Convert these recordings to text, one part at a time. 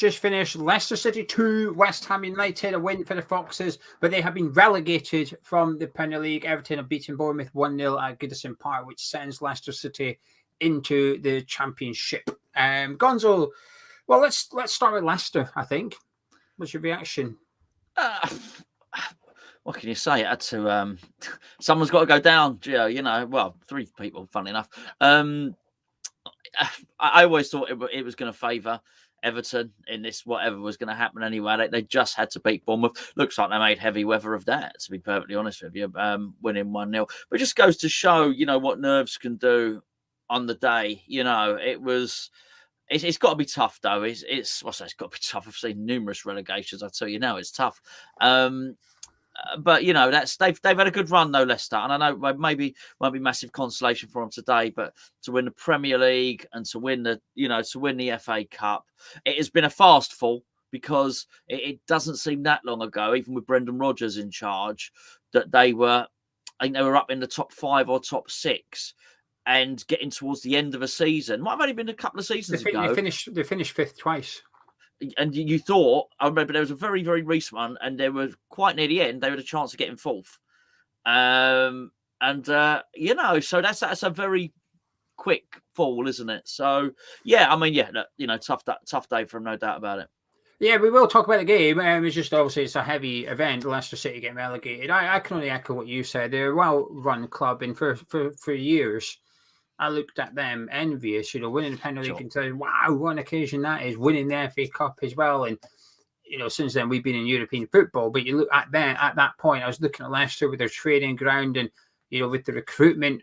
just finished. Leicester City 2, West Ham United, a win for the Foxes, but they have been relegated from the Premier League. Everton have beaten Bournemouth 1-0 at Goodison Park, which sends Leicester City into the Championship. Gonzo, well, let's start with Leicester, I think. What's your reaction? What can you say? It had to. Someone's got to go down, Geo. You know, well, 3 people, funnily enough. I always thought it was going to favour Everton in this, whatever was going to happen anyway. They just had to beat Bournemouth. Looks like they made heavy weather of that, to be perfectly honest with you, winning 1-0. But it just goes to show, you know, what nerves can do on the day. You know, it's got to be tough, though. It's got to be tough. I've seen numerous relegations. I tell you now, it's tough. But you know, they've had a good run though, Leicester, and I know maybe won't be massive consolation for them today, but to win the Premier League and to win the FA Cup, it has been a fast fall because it doesn't seem that long ago, even with Brendan Rodgers in charge, that I think they were up in the top 5 or top 6. And getting towards the end of a season, might have only been a couple of seasons ago. They finished 5th twice. And you thought, I remember there was a very, very recent one, and they were quite near the end. They had a chance of getting 4th. You know, so that's a very quick fall, isn't it? So, yeah, I mean, yeah, you know, tough day for them, no doubt about it. Yeah, we will talk about the game. It's just obviously it's a heavy event. Leicester City getting relegated. I can only echo what you said. They're a well-run club, and for years, I looked at them envious, you know, winning the Premier League and saying, wow, what an occasion that is, winning the FA Cup as well. And, you know, since then we've been in European football, but you look at that point, I was looking at Leicester with their training ground and, you know, with the recruitment.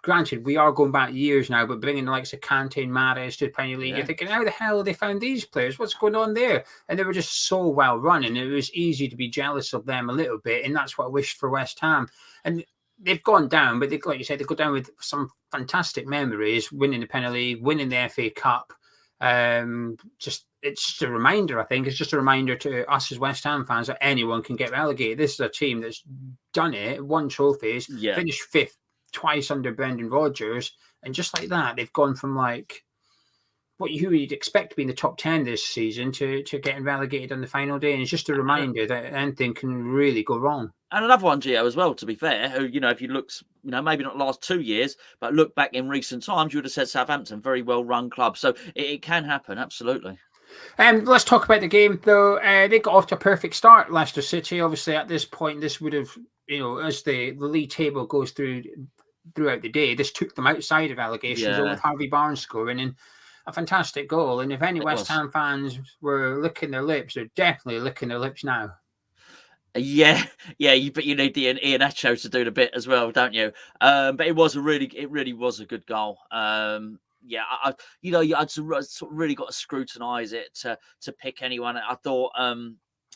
Granted, we are going back years now, but bringing the likes of Kante and Mahrez to the Premier League, you're thinking, how the hell have they found these players? What's going on there? And they were just so well run, and it was easy to be jealous of them a little bit, and that's what I wished for West Ham. And they've gone down, but like you said, they go down with some fantastic memories, winning the Premier League, winning the FA Cup. It's just a reminder, I think. It's just a reminder to us as West Ham fans that anyone can get relegated. This is a team that's done it, won trophies, finished 5th twice under Brendan Rodgers, and just like that, they've gone from like who you'd expect to be in the top 10 this season to getting relegated on the final day. And it's just a reminder that anything can really go wrong. And another one, Geo, as well, to be fair, who, you know, if you look, you know, maybe not the last 2 years, but look back in recent times, you would have said Southampton, very well-run club. So it can happen, absolutely. Let's talk about the game, though. They got off to a perfect start, Leicester City. Obviously, at this point, this would have, you know, as the league table goes throughout the day, this took them outside of allegations with Harvey Barnes scoring and a fantastic goal. And if any West Ham fans were licking their lips, they're definitely licking their lips now. Yeah, but you need Ian Echo to do the bit as well, don't you? But it really was a good goal. I'd sort of really got to scrutinise it to pick anyone. I thought,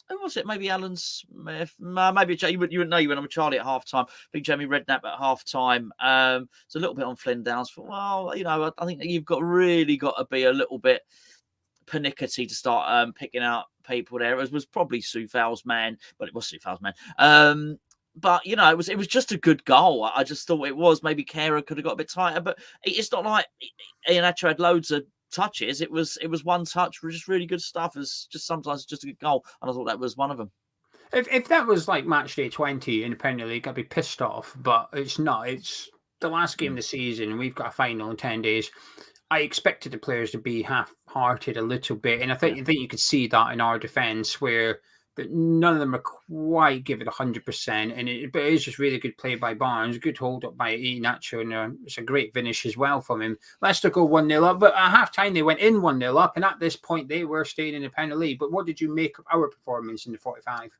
who was it? Maybe Alan Smith. Maybe you wouldn't know. You went on with Charlie at half time. I think Jamie Redknapp at half time. It's a little bit on Flynn Downs. Well, you know, I think that you've really got to be a little bit pernickety to start picking out people there. It was probably Soufal's man, but it was Soufal's man. But you know, it was just a good goal. I just thought it was. Maybe Kehrer could have got a bit tighter, but it's not like Ian Acho had loads of touches. It was one touch, just really good stuff. It's just sometimes just a good goal, and I thought that was one of them. If that was like match day 20 in the Premier League, I'd be pissed off. But it's not. It's the last game of the season, and we've got a final in 10 days. I expected the players to be half-hearted a little bit, and I think you could see that in our defence, where none of them are quite giving 100%. But it is just really good play by Barnes, good hold up by Iheanacho, and it's a great finish as well from him. Leicester go 1-0 up, but at half-time they went in 1-0 up, and at this point they were staying in the Premier League. But what did you make of our performance in the 45?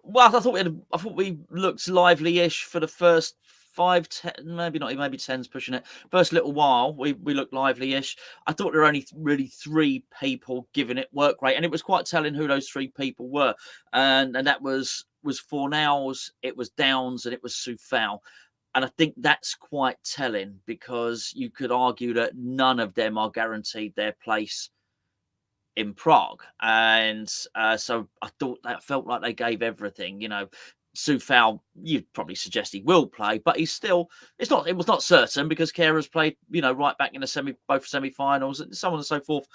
Well, I thought we looked lively-ish for the first 5, 10, maybe 10's pushing it. First little while, we looked lively-ish. I thought there were only really 3 people giving it work rate, and it was quite telling who those 3 people were. And that was Fornals, it was Downs, and it was Soufal. And I think that's quite telling, because you could argue that none of them are guaranteed their place in Prague. And so I thought that felt like they gave everything, you know. Soufal, you'd probably suggest he will play, but he's still, it was not certain, because Kehrer's played, you know, right back in both semi-finals and so on and so forth.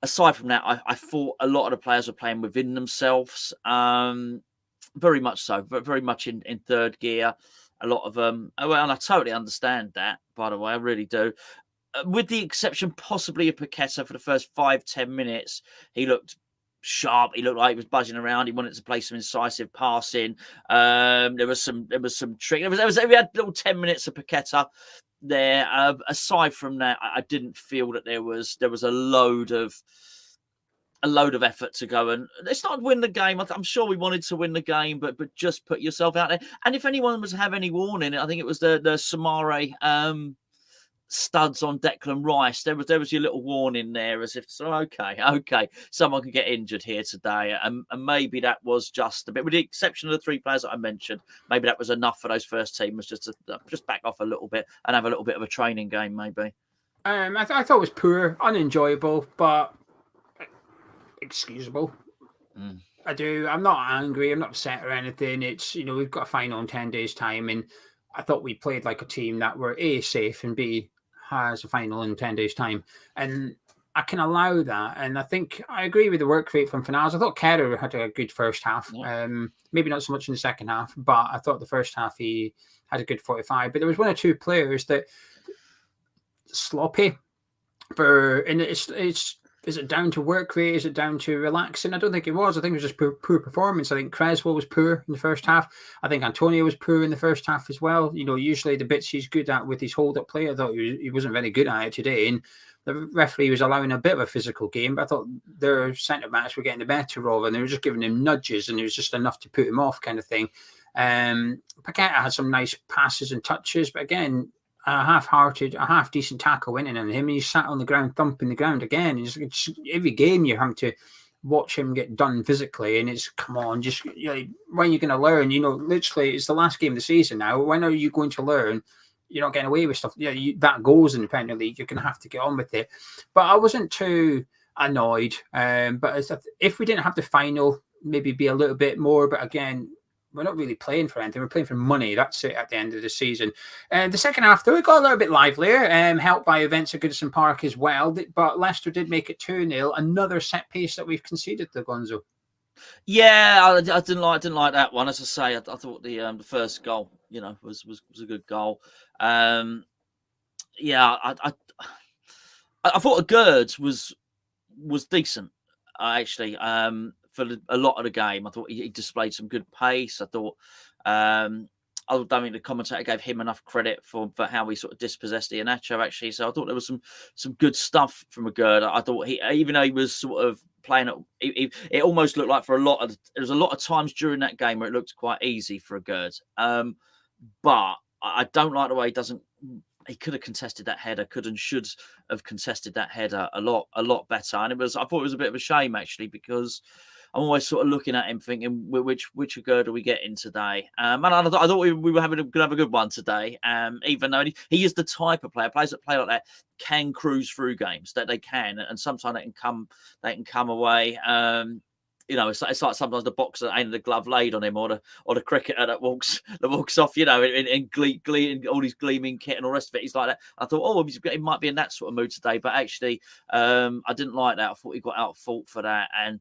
aside from that, I thought a lot of the players were playing within themselves. Very much so, but very much in third gear. A lot of them, well, and I totally understand that, by the way, I really do. With the exception possibly of Paqueta for the first 5-10 minutes, he looked sharp. He looked like he was buzzing around. He wanted to play some incisive passing. There was some trick. We had little 10 minutes of Paqueta there. Aside from that, I didn't feel that there was a load of effort to go, and it's not win the game. I'm sure we wanted to win the game, but just put yourself out there. And if anyone was to have any warning, I think it was the Samare studs on Declan Rice. There was your little warning there, as if so. Okay, someone could get injured here today, and maybe that was just a bit, with the exception of the 3 players that I mentioned. Maybe that was enough for those first teamers just to back off a little bit and have a little bit of a training game, maybe. I thought it was poor, unenjoyable, but excusable. I do. I'm not angry. I'm not upset or anything. It's, we've got a final in 10 days' time, and I thought we played like a team that were A, safe, and B, has a final in 10 days' time. And I can allow that. And I think I agree with the work rate from Fornals. I thought Kerr had a good first half. Yeah. Maybe not so much in the second half, but I thought the first half he had a good 45. But there was 1 or 2 players that sloppy. And is it down to work rate? Is it down to relaxing? I don't think it was. I think it was just poor performance. I think Creswell was poor in the first half. I think Antonio was poor in the first half as well. Usually the bits he's good at with his hold-up play, I thought he wasn't very good at it today. And the referee was allowing a bit of a physical game, but I thought their centre-backs were getting the better of, and they were just giving him nudges, and it was just enough to put him off kind of thing. Paqueta had some nice passes and touches, but again, a half decent tackle went in on him, and he sat on the ground thumping the ground again. And it's every game you're having to watch him get done physically, and it's come on, just when you're going to learn. Literally, it's the last game of the season now. When are you going to learn? You're not getting away with stuff. That goes in the Premier League. You're going to have to get on with it. But I wasn't too annoyed. But if we didn't have the final, maybe be a little bit more. But again, we're not really playing for anything. We're playing for money. That's it at the end of the season. And the second half, though, it got a little bit livelier, helped by events at Goodison Park as well. But Leicester did make it 2-0. Another set piece that we've conceded to Gonzo. Yeah, I didn't like that one. As I say, I thought the first goal, was a good goal. I thought the Gerds was decent, actually. For a lot of the game, I thought he displayed some good pace. I thought, I don't think the commentator gave him enough credit for how he sort of dispossessed Iheanacho, actually. So I thought there was some good stuff from a Gerd. I thought even though he was sort of playing it almost looked like there was a lot of times during that game where it looked quite easy for a Gerd. But I don't like the way he could have contested that header, could and should have contested that header a lot better. And I thought it was a bit of a shame, actually, because I'm always sort of looking at him thinking, which Gerd are we getting today? And I thought we were going to have a good one today. Even though he is the type of player, players that play like that can cruise through games, that they can, and sometimes they can come away. It's like sometimes the boxer ain't the glove laid on him, or the cricketer that walks off, in glee and all his gleaming kit and all the rest of it. He's like that. I thought, he might be in that sort of mood today, but actually, I didn't like that. I thought he got out fault for that, and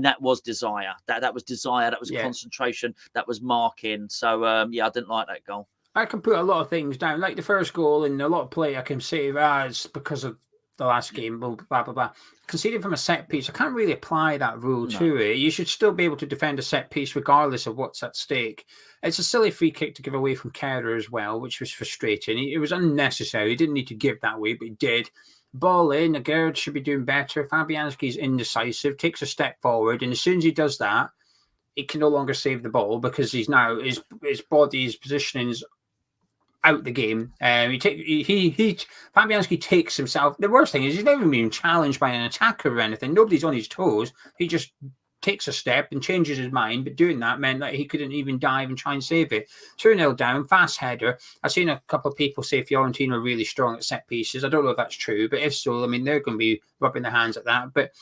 that was desire. That was desire. That was concentration. That was marking. So I didn't like that goal. I can put a lot of things down, like the first goal, and a lot of play I can say it's because of the last game, blah, blah, blah. Conceding from a set piece, I can't really apply that rule to it. You should still be able to defend a set piece regardless of what's at stake. It's a silly free kick to give away from Kerr as well, which was frustrating. It was unnecessary. He didn't need to give that away, but he did. Ball in, the Gerd should be doing better. Fabianski's indecisive, takes a step forward, and as soon as he does that, he can no longer save the ball because he's now his body's positioning is out the game. Fabianski takes himself. The worst thing is he's never been challenged by an attacker or anything. Nobody's on his toes. He just takes a step and changes his mind. But doing that meant that he couldn't even dive and try and save it. 2-0 down, fast header. I've seen a couple of people say Fiorentina are really strong at set pieces. I don't know if that's true, but if so, they're going to be rubbing their hands at that. But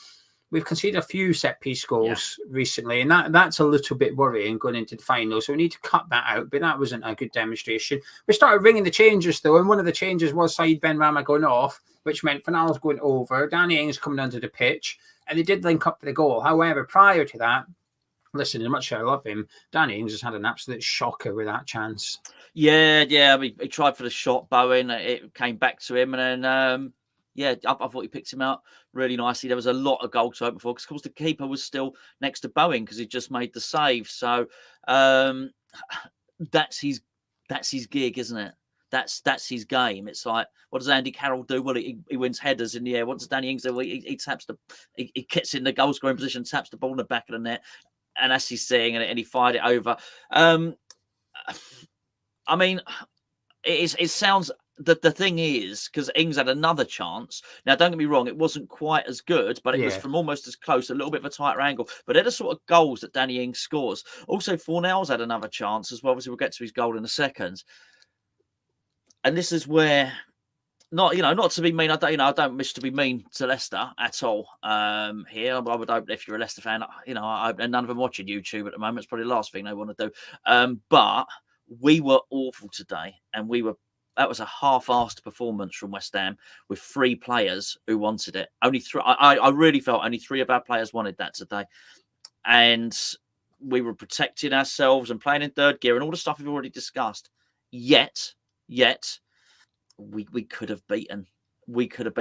we've conceded a few set piece goals recently, and that's a little bit worrying going into the final. So we need to cut that out. But that wasn't a good demonstration. We started ringing the changes though, and one of the changes was Said Benrahma going off, which meant Fornals going over, Danny Ings coming onto the pitch, and they did link up for the goal. However, prior to that, listen, as much as I love him, Danny Ings has had an absolute shocker with that chance. Yeah. I mean, he tried for the shot, Bowen. It came back to him, and then I thought he picked him out really nicely. There was a lot of goal to open for because, of course, the keeper was still next to Bowen because he just made the save. So that's his gig, isn't it? That's his game. It's like, what does Andy Carroll do? Well, he wins headers in the air. What does Danny Ings do? Well, he taps he gets in the goal scoring position, taps the ball in the back of the net, and that's his thing. And he fired it over. I mean, it sounds. The thing is, because Ings had another chance. Now, don't get me wrong, it wasn't quite as good, but it was from almost as close, a little bit of a tighter angle. But they're the sort of goals that Danny Ings scores. Also, Fornals had another chance as well. Obviously, we'll get to his goal in a second. And this is where, not to be mean, I don't wish to be mean to Leicester at all. Here, I would hope if you're a Leicester fan, and none of them watching YouTube at the moment. It's probably the last thing they want to do. But we were awful today, and that was a half-assed performance from West Ham with 3 players who wanted it. Only 3. I really felt only 3 of our players wanted that today, and we were protecting ourselves and playing in third gear and all the stuff we've already discussed. Yet, we could have beaten. We could have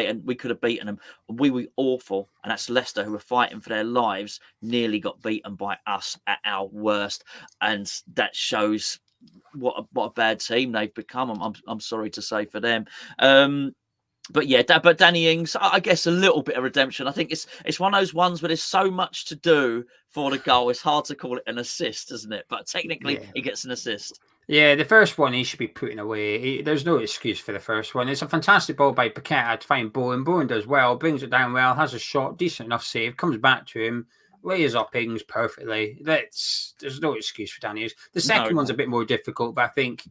beaten them. We were awful, and that's Leicester, who were fighting for their lives, nearly got beaten by us at our worst, and that shows what a bad team they've become. I'm sorry to say for them. But Danny Ings, I guess a little bit of redemption. I think it's one of those ones where there's so much to do for the goal. It's hard to call it an assist, isn't it? But technically, he gets an assist. Yeah, the first one he should be putting away. There's no excuse for the first one. It's a fantastic ball by Paqueta to find Bowen. Bowen does well, brings it down well, has a shot, decent enough save, comes back to him, lays up Ings perfectly. There's no excuse for Danny Ings. The second one's a bit more difficult, but I think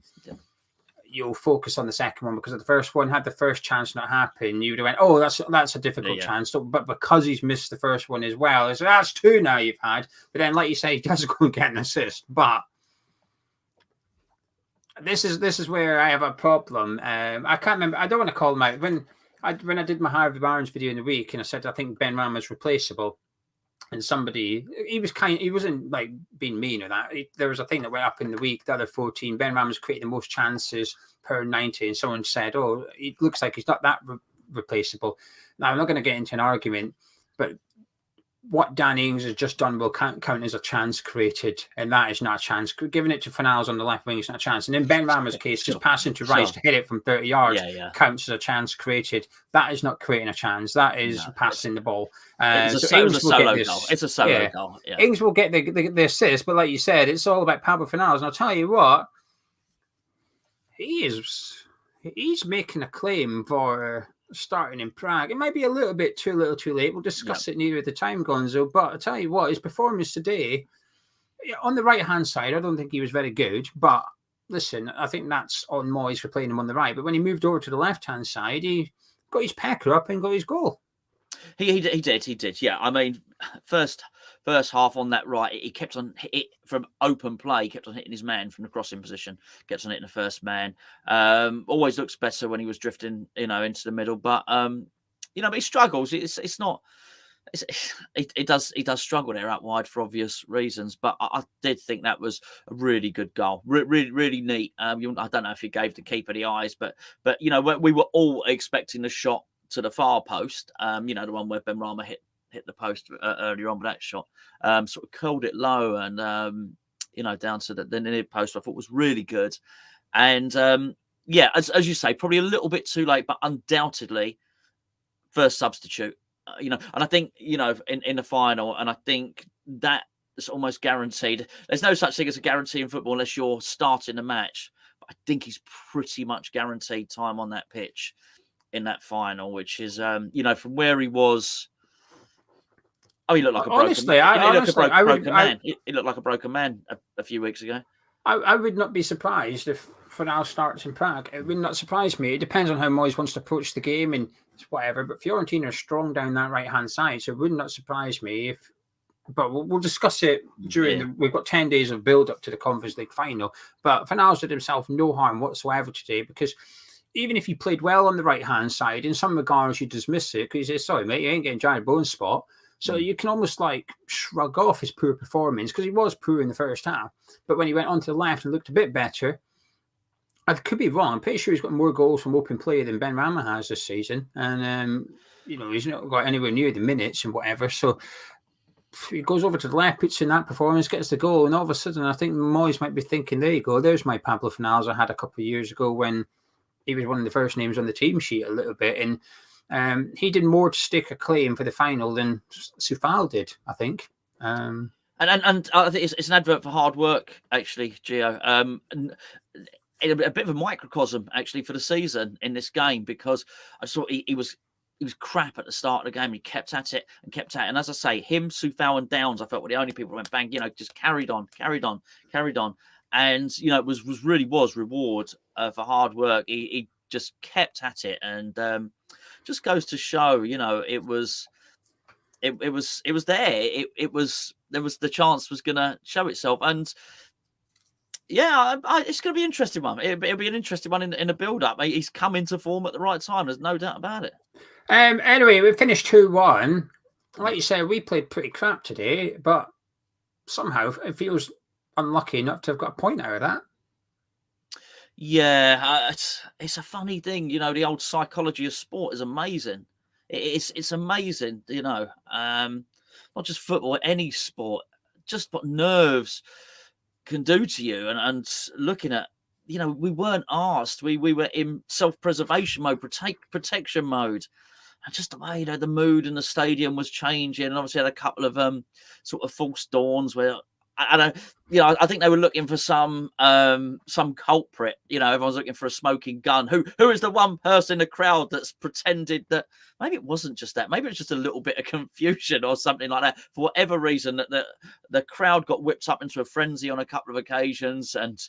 you'll focus on the second one because the first one, had the first chance not happen, you would have went, oh, that's a difficult chance. So, but because he's missed the first one as well, so that's 2 now you've had. But then, like you say, he does go and get an assist. But this is where I have a problem. I can't remember. I don't want to call him out. When I did my Harvey Barnes video in the week, and I said I think Benrahma's replaceable, and he wasn't like being mean or that. There was a thing that went up in the week. The other 14, Benrahma's created the most chances per 90, and someone said, "Oh, it looks like he's not that replaceable." Now I'm not going to get into an argument, but what Danny Ings has just done will count as a chance created, and that is not a chance. Giving it to Fornals on the left wing is not a chance. And in Benrahma's case, just passing to Rice to hit it from 30 yards counts as a chance created. That is not creating a chance. That is passing the ball. It's a solo goal. It's a solo goal. Yeah. Ings will get the assist, but like you said, it's all about Pablo Fornals. And I'll tell you what, he's making a claim for starting in Prague. It might be a little bit too little too late. We'll discuss it nearer the time, Gonzo. But I'll tell you what, his performance today, on the right-hand side, I don't think he was very good. But listen, I think that's on Moyes for playing him on the right. But when he moved over to the left-hand side, he got his pecker up and got his goal. He did. Yeah, I mean, first half on that right, he kept on hit from open play. He kept on hitting his man from the crossing position. Kept on hitting the first man. Always looks better when he was drifting, into the middle. But but he struggles. It's not. He does struggle there out wide for obvious reasons. But I did think that was a really good goal. Really neat. I don't know if he gave the keeper the eyes, but we were all expecting the shot to the far post, the one where Benrahma hit the post earlier on with that shot, sort of curled it low and, down to the near post, I thought was really good. And, as you say, probably a little bit too late, but undoubtedly first substitute, and I think, in the final, and I think that is almost guaranteed. There's no such thing as a guarantee in football unless you're starting the match. But I think he's pretty much guaranteed time on that pitch in that final, which is, from where he was. Oh, he looked like a broken man. He looked like a broken man a few weeks ago. I would not be surprised if Fornals starts in Prague. It would not surprise me. It depends on how Moyes wants to approach the game and whatever. But Fiorentina are strong down that right-hand side, so it would not surprise me if. But we'll discuss it during we've got 10 days of build-up to the Conference League final. But Fornals did himself no harm whatsoever today, because even if he played well on the right-hand side, in some regards you dismiss it because you say, sorry, mate, you ain't getting giant bone spot. So you can almost like shrug off his poor performance, because he was poor in the first half. But when he went onto the left and looked a bit better, I could be wrong. I'm pretty sure he's got more goals from open play than Ben Rama has this season. And, he's not got anywhere near the minutes and whatever. So he goes over to the left, puts in that performance, gets the goal. And all of a sudden, I think Moyes might be thinking, there you go. There's my Pablo Fornals I had a couple of years ago when he was one of the first names on the team sheet a little bit. And he did more to stake a claim for the final than Soufal did, I think. And I think it's an advert for hard work, actually, Geo. A bit of a microcosm, actually, for the season in this game, because I saw he was crap at the start of the game. He kept at it. And as I say, him, Soufal and Downs, I felt were the only people who went bang, just carried on. And, it was really reward for hard work. He just kept at it. And just goes to show, it was there. There was the chance was going to show itself. And it's going to be an interesting one. It'll be an interesting one in the build-up. He's come into form at the right time. There's no doubt about it. Anyway, we finished 2-1. Like you said, we played pretty crap today, but somehow it feels unlucky enough to have got a point out of that. Yeah, it's a funny thing. The old psychology of sport is amazing. It's amazing, not just football, any sport, just what nerves can do to you. And looking at, we weren't asked. We were in self-preservation mode, protection mode. And just the way, the mood in the stadium was changing. And obviously had a couple of sort of false dawns where I think they were looking for some culprit. Everyone's looking for a smoking gun. Who is the one person in the crowd that's pretended that maybe it wasn't just that? Maybe it's just a little bit of confusion or something like that. For whatever reason, that the crowd got whipped up into a frenzy on a couple of occasions, and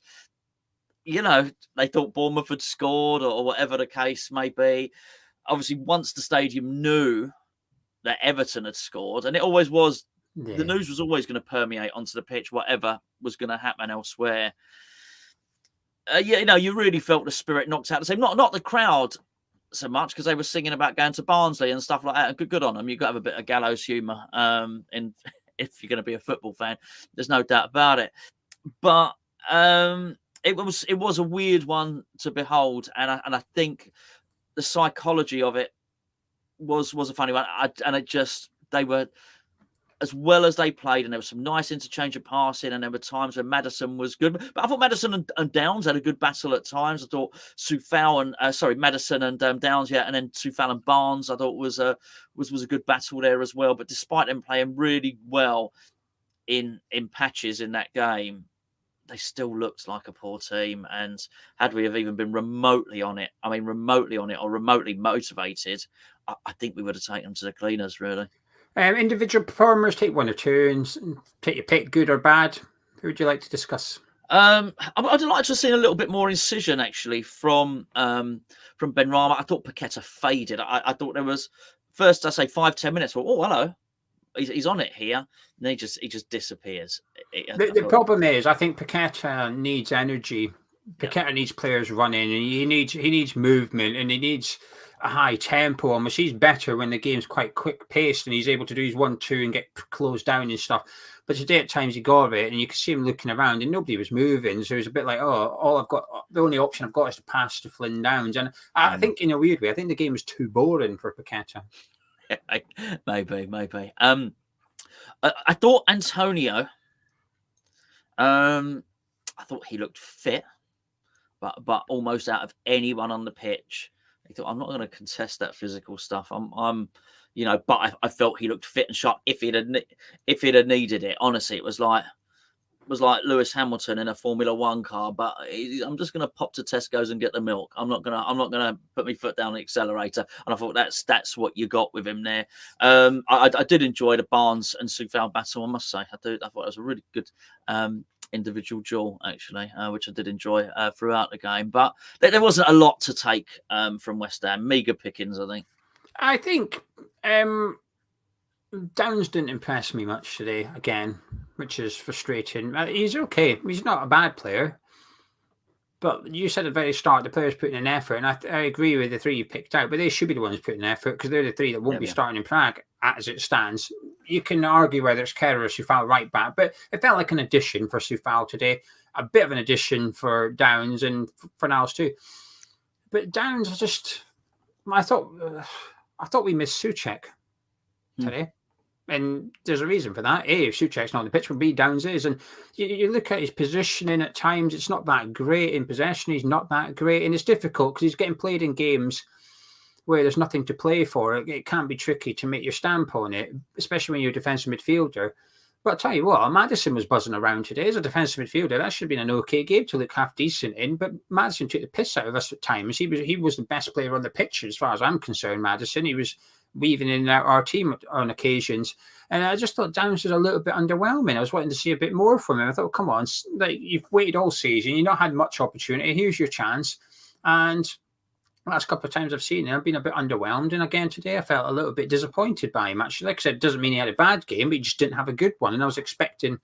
they thought Bournemouth had scored or whatever the case may be. Obviously, once the stadium knew that Everton had scored, and it always was. Yeah. The news was always going to permeate onto the pitch, whatever was going to happen elsewhere. You really felt the spirit knocked out the same. Not the crowd so much, because they were singing about going to Barnsley and stuff like that. Good on them. You've got to have a bit of gallows humour. And if you're going to be a football fan, there's no doubt about it. But it was a weird one to behold, and I think the psychology of it was a funny one. They were. As well as they played, and there was some nice interchange of passing, and there were times when Maddison was good. But I thought Maddison and Downs had a good battle at times. I thought Maddison and Downs, and then Soufal and Barnes, I thought was a good battle there as well. But despite them playing really well in patches in that game, they still looked like a poor team. And had we have even been remotely on it, or remotely motivated, I think we would have taken them to the cleaners, really. Individual performers, take one or two and take your pick, good or bad. Who would you like to discuss? I'd like to have seen a little bit more incision, actually, from Ben Rama. I thought Paqueta faded. I thought there was, first, I say 5-10 minutes. Well, oh, hello. He's on it here. And then he just disappears. The problem is, I think Paqueta needs energy. Paqueta needs players running, and he needs movement, and he needs a high tempo. Almost, he's better when the game's quite quick paced and he's able to do his 1-2 and get closed down and stuff. But today at times he got it, and you could see him looking around, and nobody was moving. So it was a bit like, the only option I've got is to pass to Flynn Downs. And I think, in a weird way, I think the game was too boring for Paqueta. Maybe. I thought Antonio. I thought he looked fit, but almost out of anyone on the pitch. He thought, I'm not going to contest that physical stuff. But I felt he looked fit and sharp if he'd have needed it. Honestly, it was like Lewis Hamilton in a Formula One car. But I'm just going to pop to Tesco's and get the milk. I'm not going to put my foot down the accelerator. And I thought that's what you got with him there. I did enjoy the Barnes and Soufal battle, I must say. I thought it was a really good individual duel, actually, which I did enjoy throughout the game. But there wasn't a lot to take from West Ham. Meagre pickings, I think. I think Downs didn't impress me much today, again, which is frustrating. He's okay. He's not a bad player. But you said at the very start, the players putting in effort, and I agree with the three you picked out, but they should be the ones putting in effort because they're the three that won't be starting in Prague as it stands. You can argue whether it's Kerr or Soufal right back, but it felt like an addition for Soufal today, a bit of an addition for Downs and Fornals too. But Downs, I thought we missed Souček today. And there's a reason for that. A, if Souček's not on the pitch, would be Downs is. And you look at his positioning at times, it's not that great in possession. He's not that great. And it's difficult because he's getting played in games where there's nothing to play for. It can be tricky to make your stamp on it, especially when you're a defensive midfielder. But I'll tell you what, Maddison was buzzing around today as a defensive midfielder. That should have been an okay game to look half decent in. But Maddison took the piss out of us at times. He was the best player on the pitch as far as I'm concerned, Maddison. He was weaving in and out our team on occasions. And I just thought Downs was a little bit underwhelming. I was wanting to see a bit more from him. I thought, come on, like you've waited all season. You've not had much opportunity. Here's your chance. And last couple of times I've seen him, I've been a bit underwhelmed. And again, today I felt a little bit disappointed by him. Actually, like I said, it doesn't mean he had a bad game, but he just didn't have a good one. And I was expecting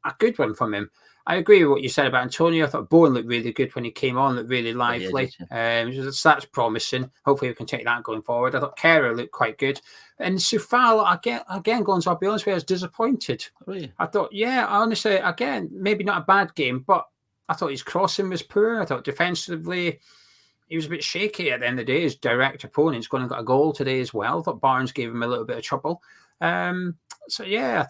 a good one from him. I agree with what you said about Antonio. I thought Bowen looked really good when he came on, looked really lively. So that's promising. Hopefully we can take that going forward. I thought Kera looked quite good. And Soufal, again, Gonzo, I'll be honest with you, I was disappointed. Really? I thought, honestly, again, maybe not a bad game, but I thought his crossing was poor. I thought defensively, he was a bit shaky at the end of the day. His direct opponent's going and got a goal today as well. I thought Barnes gave him a little bit of trouble. I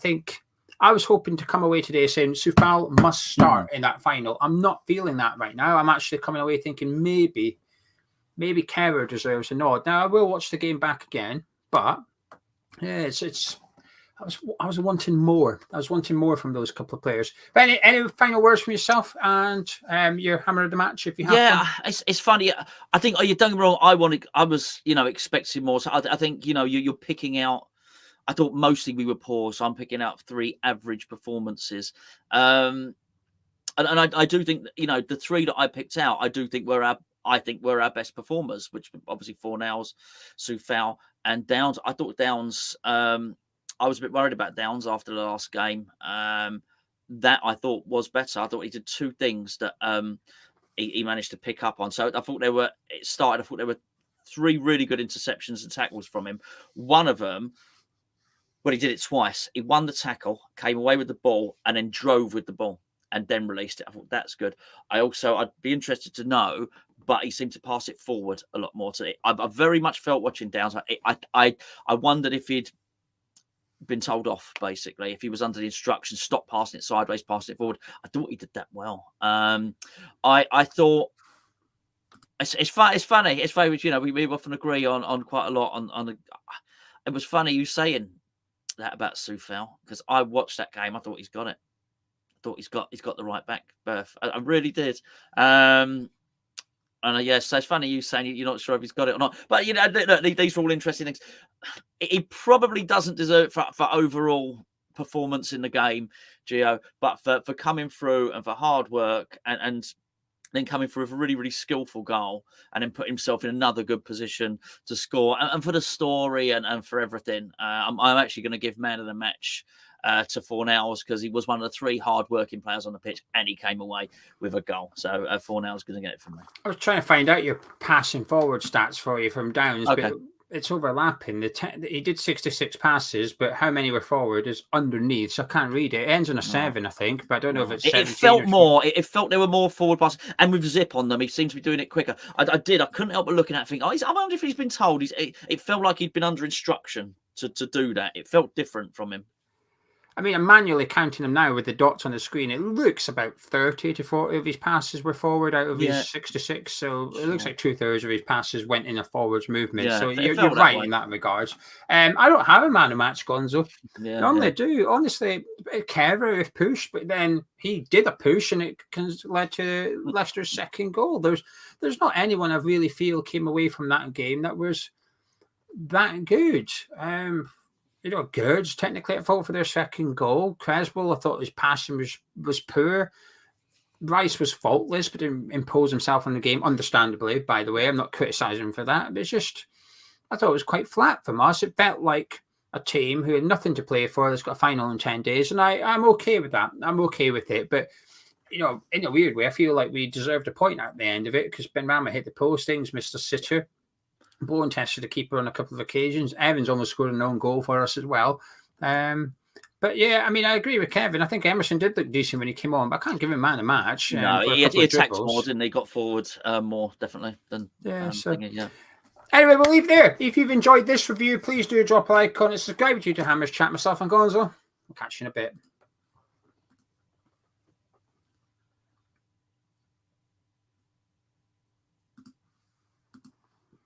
think I was hoping to come away today saying Soufal must start in that final. I'm not feeling that right now. I'm actually coming away thinking maybe Kerr deserves a nod. Now I will watch the game back again, but yeah, I was wanting more. I was wanting more from those couple of players. But any final words from yourself and your hammer of the match, if you have? Yeah, it's funny. I think you don't get me wrong. I was expecting more. So I think you're picking out. I thought mostly we were poor, so I'm picking out 3 average performances. And I do think that, the 3 that I picked out, I do think were our best performers, which obviously Fornals, Soufal, and Downs. I thought Downs. I was a bit worried about Downs after the last game. That I thought was better. I thought he did 2 things that he managed to pick up on. So I thought there were 3 really good interceptions and tackles from him. One of them. Well, he did it twice. He won the tackle, came away with the ball, and then drove with the ball and then released it. I thought that's good. I'd be interested to know, but he seemed to pass it forward a lot more. So I very much felt watching Downs. I wondered if he'd been told off, basically, if he was under the instructions, stop passing it sideways, pass it forward. I thought he did that well. I thought it's funny. It's very, we often agree on quite a lot on. It was funny you saying that about Soufal, because I watched that game. I thought he's got it. I thought he's got the right back berth. I really did. So it's funny you saying you're not sure if he's got it or not. But look, these are all interesting things. He probably doesn't deserve for overall performance in the game, Geo, but for coming through and for hard work and then coming through with a really, really skillful goal and then put himself in another good position to score. And for the story and for everything, I'm actually going to give man of the match to Fornals, because he was one of the 3 hard-working players on the pitch and he came away with a goal. So Fornals is going to get it from me. I was trying to find out your passing forward stats for you from Downs, okay. But it's overlapping. He did 66 passes, but how many were forward is underneath, so I can't read it. It ends on a 7, I think, but I don't know if it's 17. It felt more. It felt there were more forward passes, and with zip on them, he seemed to be doing it quicker. I couldn't help but looking at it, thinking, I wonder if he's been told. It felt like he'd been under instruction to do that. It felt different from him. I mean, I'm manually counting them now with the dots on the screen. It looks about 30 to 40 of his passes were forward out of his 66. So it looks like 2/3 of his passes went in a forwards movement. So you're right in that regard. I don't have a man of match, Gonzo. Normally I do. Honestly, Kerr if pushed, but then he did a push and it led to Leicester's second goal. There's not anyone I really feel came away from that game that was that good. Gerd's technically at fault for their second goal. Creswell, I thought his passing was poor. Rice was faultless, but didn't impose himself on the game, understandably, by the way. I'm not criticising him for that. But it's just, I thought it was quite flat from us. It felt like a team who had nothing to play for that's got a final in 10 days. And I'm okay with that. I'm okay with it. But, in a weird way, I feel like we deserved a point at the end of it because Benrahma hit the postings, missed a sitter. Bowen tested the keeper on a couple of occasions. Evans almost scored an own goal for us as well. But yeah, I mean, I agree with Kevin. I think Emerson did look decent when he came on, but I can't give him man of match. No, he attacked more, didn't he? Got forward more, definitely. Than yeah. Anyway, we'll leave there. If you've enjoyed this review, please do drop a like on it. Subscribe to Hammer's Chat. Myself and Gonzo. We'll catch you in a bit.